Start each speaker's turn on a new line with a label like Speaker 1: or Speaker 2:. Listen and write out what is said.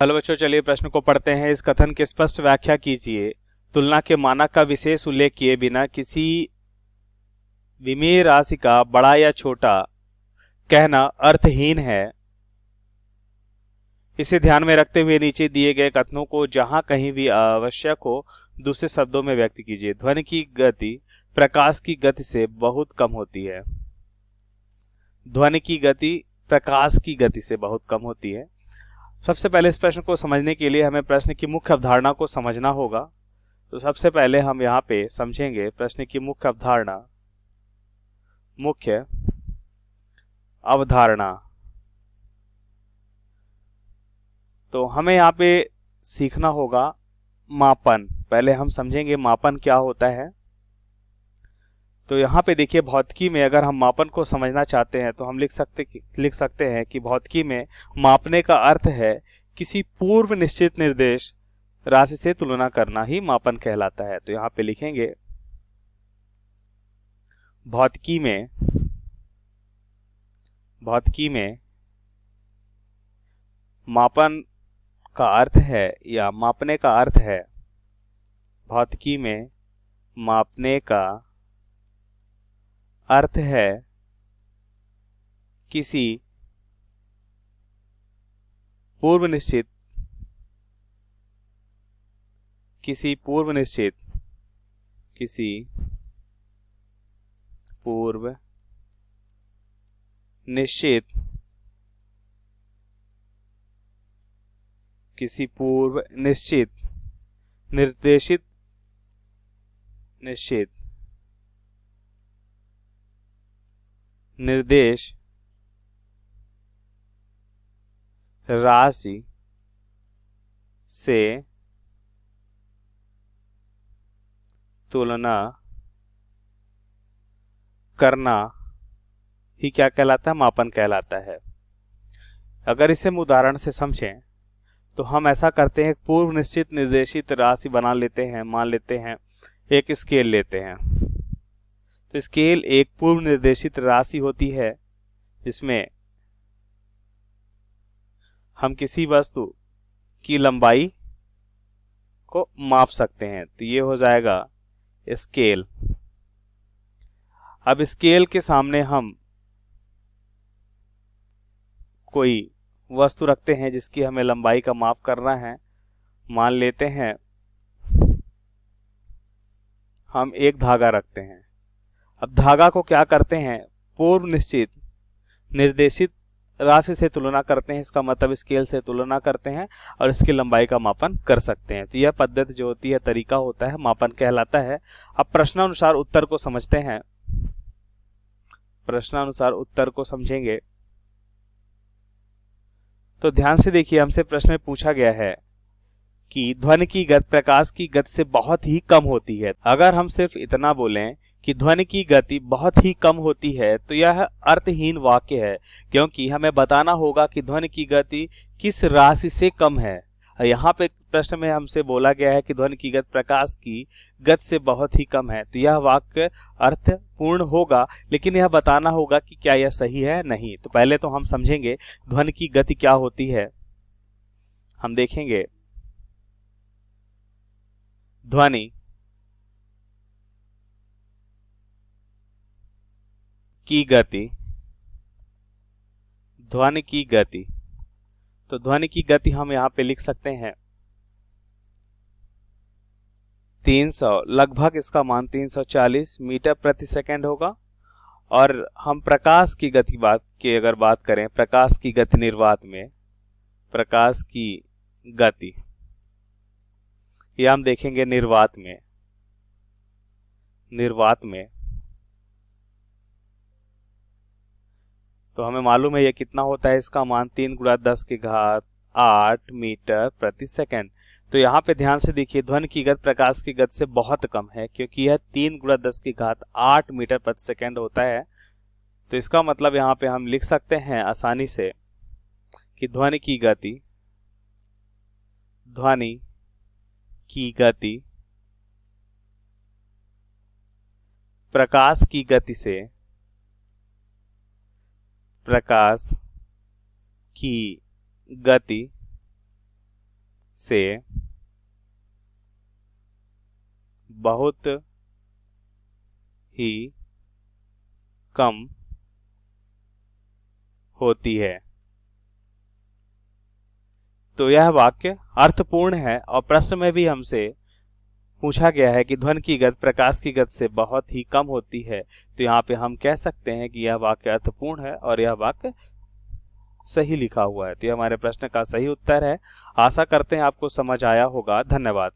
Speaker 1: Hello बच्चों, चलिए प्रश्न को पढ़ते हैं। इस कथन की स्पष्ट व्याख्या कीजिए। तुलना के मानक का विशेष उल्लेख किए बिना किसी विमेय राशि का बड़ा या छोटा कहना अर्थहीन है। इसे ध्यान में रखते हुए नीचे दिए गए कथनों को जहां कहीं भी आवश्यक हो दूसरे शब्दों में व्यक्त कीजिए। ध्वनि की गति प्रकाश की गति से बहुत कम होती है। ध्वनि की गति प्रकाश की गति से बहुत कम होती है। सबसे पहले इस प्रश्न को समझने के लिए हमें प्रश्न की मुख्य अवधारणा को समझना होगा। तो सबसे पहले हम यहाँ पे समझेंगे प्रश्न की मुख्य अवधारणा। मुख्य अवधारणा तो हमें यहाँ पे सीखना होगा मापन। पहले हम समझेंगे मापन क्या होता है। तो यहाँ पे देखिए, भौतिकी में अगर हम मापन को समझना चाहते हैं तो हम लिख सकते हैं कि भौतिकी में मापने का अर्थ है किसी पूर्व निश्चित निर्देश राशि से तुलना करना ही मापन कहलाता है। तो यहाँ पे लिखेंगे भौतिकी में मापन का अर्थ है या मापने का अर्थ है, भौतिकी में मापने का अर्थ है किसी पूर्व निश्चित किसी पूर्व निश्चित निर्देशित निर्देश राशि से तुलना करना ही क्या कहलाता है, मापन कहलाता है। अगर इसे हम उदाहरण से समझें तो हम ऐसा करते हैं, पूर्व निश्चित निर्देशित राशि बना लेते हैं। मान लेते हैं एक स्केल लेते हैं। तो स्केल एक पूर्व निर्देशित राशि होती है जिसमें हम किसी वस्तु की लंबाई को माप सकते हैं। तो ये हो जाएगा स्केल। अब स्केल के सामने हम कोई वस्तु रखते हैं जिसकी हमें लंबाई का माप करना है। मान लेते हैं हम एक धागा रखते हैं। अब धागा को क्या करते हैं, पूर्व निश्चित निर्देशित राशि से तुलना करते हैं। इसका मतलब स्केल से तुलना करते हैं और इसकी लंबाई का मापन कर सकते हैं। तो यह पद्धति जो होती है, तरीका होता है, मापन कहलाता है। अब प्रश्नानुसार उत्तर को समझते हैं। प्रश्नानुसार उत्तर को समझेंगे तो ध्यान से देखिए, हमसे प्रश्न में पूछा गया है कि ध्वनि की गति प्रकाश की गति से बहुत ही कम होती है। अगर हम सिर्फ इतना बोलें कि ध्वनि की गति बहुत ही कम होती है तो यह अर्थहीन वाक्य है, क्योंकि हमें बताना होगा कि ध्वनि की गति किस राशि से कम है। यहाँ पे प्रश्न में हमसे बोला गया है कि ध्वनि की गति प्रकाश की गति से बहुत ही कम है। तो यह वाक्य अर्थपूर्ण होगा, लेकिन यह बताना होगा कि क्या यह सही है, नहीं। तो पहले तो हम समझेंगे ध्वनि की गति क्या होती है। हम देखेंगे ध्वनि की गति तो ध्वनि की गति हम यहाँ पे लिख सकते हैं 300, लगभग इसका मान 340 मीटर प्रति सेकंड होगा। और हम प्रकाश की गति अगर बात करें, प्रकाश की गति निर्वात में, प्रकाश की गति ये हम देखेंगे निर्वात में तो हमें मालूम है ये कितना होता है। इसका मान 3 × 10⁸ मीटर प्रति सेकंड। तो यहाँ पे ध्यान से देखिए, ध्वनि की गति प्रकाश की गति से बहुत कम है, क्योंकि यह 3 × 10⁸ मीटर प्रति सेकंड होता है। तो इसका मतलब यहाँ पे हम लिख सकते हैं आसानी से कि ध्वनि की गति प्रकाश की गति से से बहुत ही कम होती है। तो यह वाक्य अर्थपूर्ण है और प्रश्न में भी हमसे पूछा गया है कि ध्वनि की गति प्रकाश की गति से बहुत ही कम होती है। तो यहाँ पे हम कह सकते हैं कि यह वाक्य अर्थपूर्ण है और यह वाक्य सही लिखा हुआ है। तो यह हमारे प्रश्न का सही उत्तर है। आशा करते हैं आपको समझ आया होगा। धन्यवाद।